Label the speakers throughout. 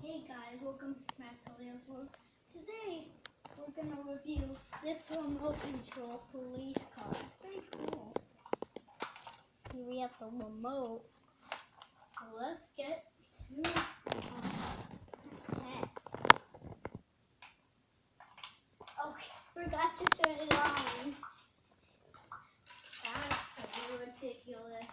Speaker 1: Hey guys, welcome back to Leo's World. Today, we're gonna review this remote control police car. It's pretty cool. Here we have the remote. So let's get to test. Okay, forgot to turn it on. That's pretty ridiculous.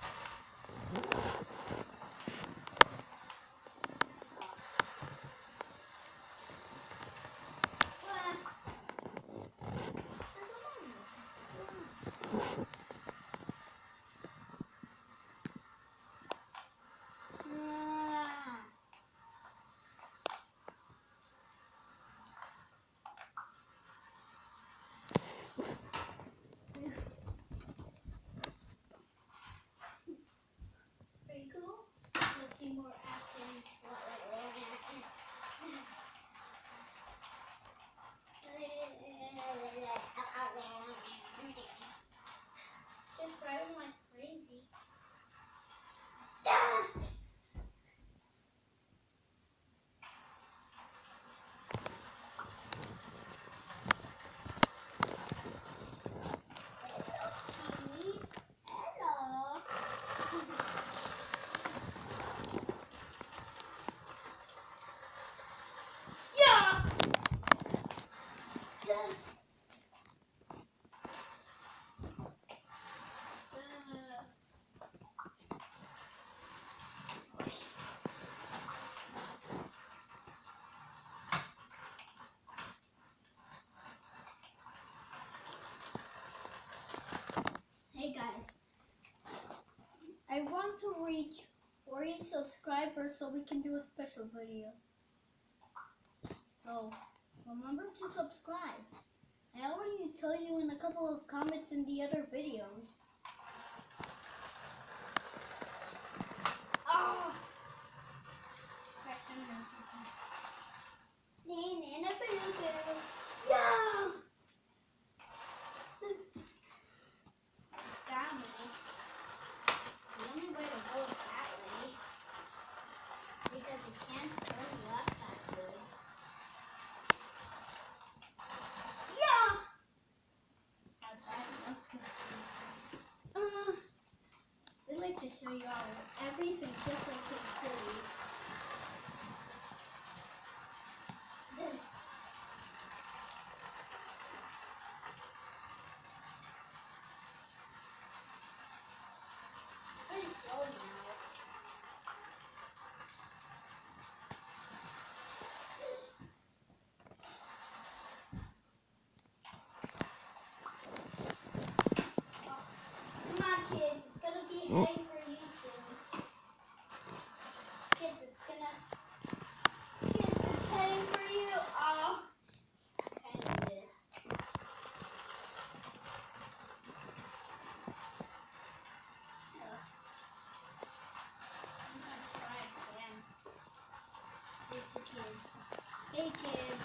Speaker 1: Pretty cool. Let's see more action. Just driving like crazy. Hey guys, I want to reach 40 subscribers so we can do a special video. So remember to subscribe. I already tell you in a couple of comments in the other videos. Oh! Yeah! That way. The only way to go is that way. Because you can't turn left that way. Yeah! I'd like to show you all everything just like in city. Pretty slow now. Come on, kids. It's gonna be heading for you soon. Kids, it's heading for you. Oh, kind of did. I'm gonna try again. It's a kid. Hey, kids.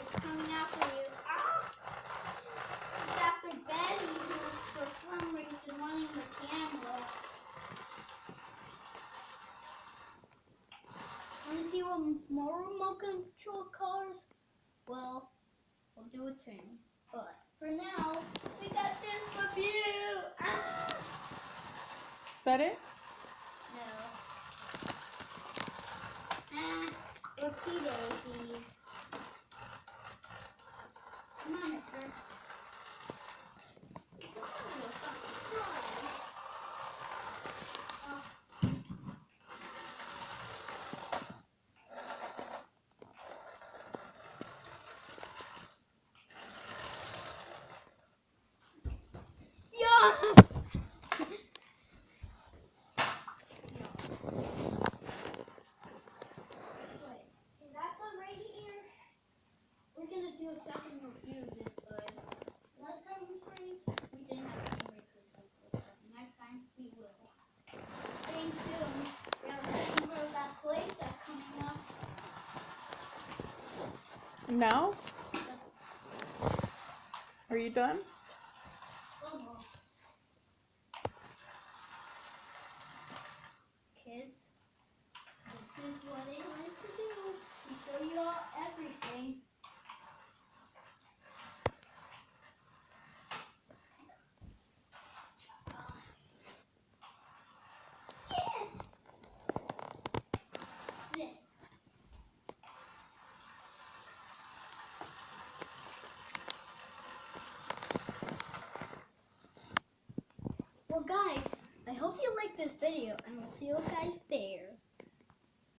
Speaker 1: It's coming after you. Oh! It's after Betty, who's for some reason wanting the camera. Want to see what more remote control cars? Well, we'll do it soon. But for now, we got this review. Ah!
Speaker 2: Is that it?
Speaker 1: No. Whoopsie daisies. Come on, mister. Yeah! Wait, is that good right here? We're gonna do a second review of this, but last time we didn't have a memory control. Next time we will. Stay tuned. We have a second part of that place that's coming up.
Speaker 2: Now? Are you done?
Speaker 1: Almost. Kids, this is what I like to do. guys, I hope you like this video, and we'll see you guys there.